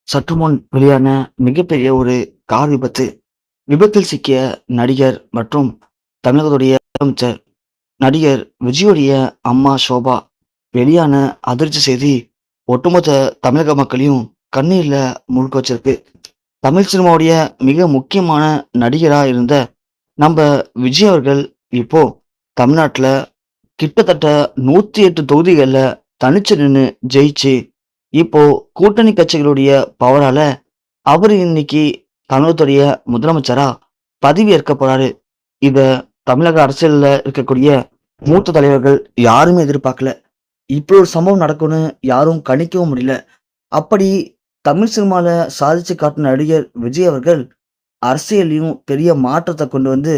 சற்று முன் வெளியான மிகப்பெரிய ஒரு கார் விபத்து. விபத்தில் சிக்கிய நடிகர் மற்றும் தமிழகத்துடைய முதலமைச்சர் நடிகர் விஜயுடைய அம்மா ஷோபா வெளியான அதிர்ச்சி செய்தி ஒட்டுமொத்த தமிழக மக்களையும் கண்ணீர்ல மூழ்க வச்சிருக்கு. தமிழ் சினிமாவுடைய மிக முக்கியமான நடிகரா இருந்த நம்ம விஜய் அவர்கள் இப்போ தமிழ்நாட்டுல கிட்டத்தட்ட 108 தொகுதிகள்ல தனிச்சு நின்னு ஜெயிச்சு, இப்போ கூட்டணி கட்சிகளுடைய பவரால அவரு இன்னைக்கு தமிழகத்துடைய முதலமைச்சரா பதவியேற்க போறாரு. இத தமிழக அரசியல்ல இருக்கக்கூடிய மூத்த தலைவர்கள் யாருமே எதிர்பார்க்கல. இப்படி ஒரு சம்பவம் நடக்கும்னு யாரும் கணிக்கவும் முடியல. அப்படி தமிழ் சினிமால சாதிச்சு காட்டின நடிகர் விஜய் அவர்கள் அரசியலையும் பெரிய மாற்றத்தை கொண்டு வந்து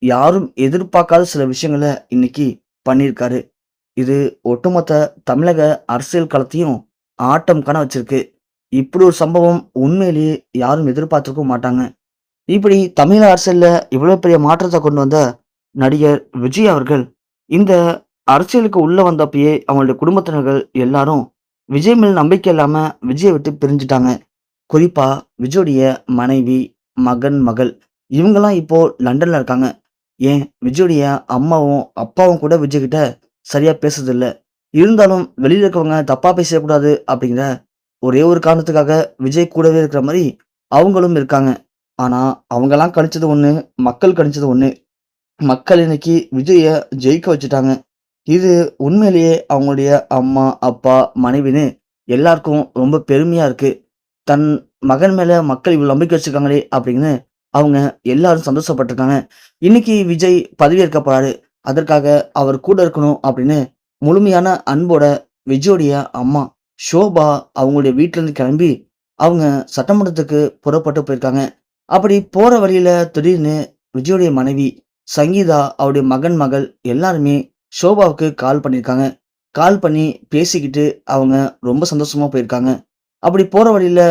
யாரும் எதிர்பார்க்காத சில விஷயங்கள இன்னைக்கு பண்ணியிருக்காரு. இது ஒட்டுமொத்த தமிழக அரசியல் களத்தையும் ஆட்டம் காண வச்சிருக்கு. இப்படி ஒரு சம்பவம் உண்மையிலேயே யாரும் எதிர்பார்த்திருக்கவும் மாட்டாங்க. இப்படி தமிழ் அரசியல்ல இவ்வளவு பெரிய மாற்றத்தை கொண்டு வந்த நடிகர் விஜய் அவர்கள் இந்த அரசியலுக்கு உள்ள வந்தப்பயே அவங்களுடைய குடும்பத்தினர்கள் எல்லாரும் விஜய் மேல் நம்பிக்கை இல்லாம விஜயை விட்டு பிரிஞ்சுட்டாங்க. குறிப்பா விஜயுடைய மனைவி, மகன், மகள் இவங்கெல்லாம் இப்போ லண்டன்ல இருக்காங்க. ஏன் விஜயுடைய அம்மாவும் அப்பாவும் கூட விஜய் கிட்ட சரியா பேசுறது இல்ல. இருந்தாலும் வெளியில இருக்கவங்க தப்பா பேசக்கூடாது அப்படிங்கிற ஒரே ஒரு காரணத்துக்காக விஜய் கூடவே இருக்கிற மாதிரி அவங்களும் இருக்காங்க. ஆனா அவங்கெல்லாம் கணிச்சது ஒண்ணு, மக்கள் கணிச்சது ஒண்ணு. மக்கள் இன்னைக்கு விஜய ஜெயிக்க வச்சுட்டாங்க. இது உண்மையிலேயே அவங்களுடைய அம்மா, அப்பா, மனைவின்னு எல்லாருக்கும் ரொம்ப பெருமையா இருக்கு. தன் மகன் மேல மக்கள் இவ்வளவு நம்பிக்கை வச்சிருக்காங்களே அப்படின்னு அவங்க எல்லாரும் சந்தோஷப்பட்டிருக்காங்க. இன்னைக்கு விஜய் பதவியேற்க போறாரு. அதற்காக அவர் கூட இருக்கணும் அப்படின்னு முழுமையான அன்போட விஜயோடைய அம்மா ஷோபா அவங்களுடைய வீட்டுல இருந்து கிளம்பி அவங்க சட்டமன்றத்துக்கு புறப்பட்டு போயிருக்காங்க. அப்படி போற வழியில திடீர்னு விஜயோடைய மனைவி சங்கீதா, அவருடைய மகன், மகள் எல்லாருமே ஷோபாவுக்கு கால் பண்ணியிருக்காங்க. கால் பண்ணி பேசிக்கிட்டு அவங்க ரொம்ப சந்தோஷமா போயிருக்காங்க. அப்படி போற வழியில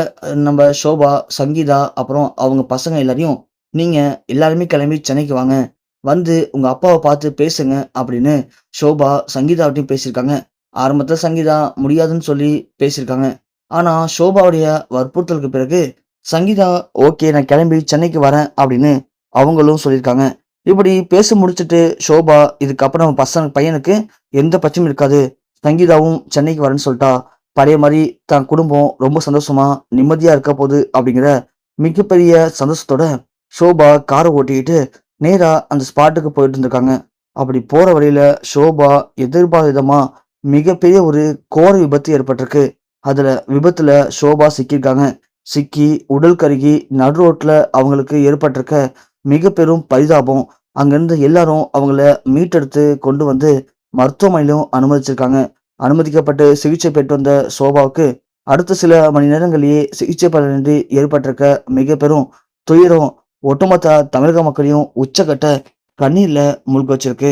நம்ம ஷோபா, சங்கீதா அப்புறம் அவங்க பசங்க எல்லாரையும், "நீங்க எல்லாருமே கிளம்பி சென்னைக்கு வாங்க. வந்து உங்க அப்பாவ பார்த்து பேசுங்க" அப்படின்னு ஷோபா சங்கீதாவட்டையும் பேசியிருக்காங்க. ஆரம்பத்துல சங்கீதா முடியாதுன்னு சொல்லி பேசியிருக்காங்க. ஆனா ஷோபாவுடைய வற்புறுத்தலுக்கு பிறகு சங்கீதா, "ஓகே நான் கிளம்பி சென்னைக்கு வரேன்" அப்படின்னு அவங்களும் சொல்லியிருக்காங்க. இப்படி பேசி முடிச்சுட்டு ஷோபா, "இதுக்கப்புறம் நம்ம பையனுக்கு எந்த பிரச்சனையும் இருக்காது. சங்கீதாவும் சென்னைக்கு வரேன்னு சொல்லிட்டா, பழைய மாரி தன் குடும்பம் ரொம்ப சந்தோஷமா, நிம்மதியா இருக்க போகுது" அப்படிங்கிற மிகப்பெரிய சந்தோஷத்தோட ஷோபா காரை ஓட்டிக்கிட்டு நேரா அந்த ஸ்பாட்டுக்கு போயிட்டு இருந்திருக்காங்க. அப்படி போற வழியில ஷோபா எதிர்பாராத விதமா மிகப்பெரிய ஒரு கோர விபத்து ஏற்பட்டிருக்கு. அதுல விபத்துல ஷோபா சிக்கியிருக்காங்க. சிக்கி உடல் கருகி நடு ரோட்ல அவங்களுக்கு ஏற்பட்டிருக்க மிக பெரும் பரிதாபம். அங்கிருந்து எல்லாரும் அவங்கள மீட்டெடுத்து கொண்டு வந்து மருத்துவமனையிலும் அனுமதிச்சிருக்காங்க. அனுமதிக்கப்பட்டு சிகிச்சை பெற்று வந்த ஷோபாவுக்கு அடுத்த சில மணி நேரங்களிலேயே சிகிச்சை பலனின்றி ஏற்பட்டிருக்க மிக பெரும் துயரம் ஒட்டுமொத்த தமிழக மக்களையும் உச்சக்கட்ட கண்ணீர்ல மூழ்க வச்சிருக்கு.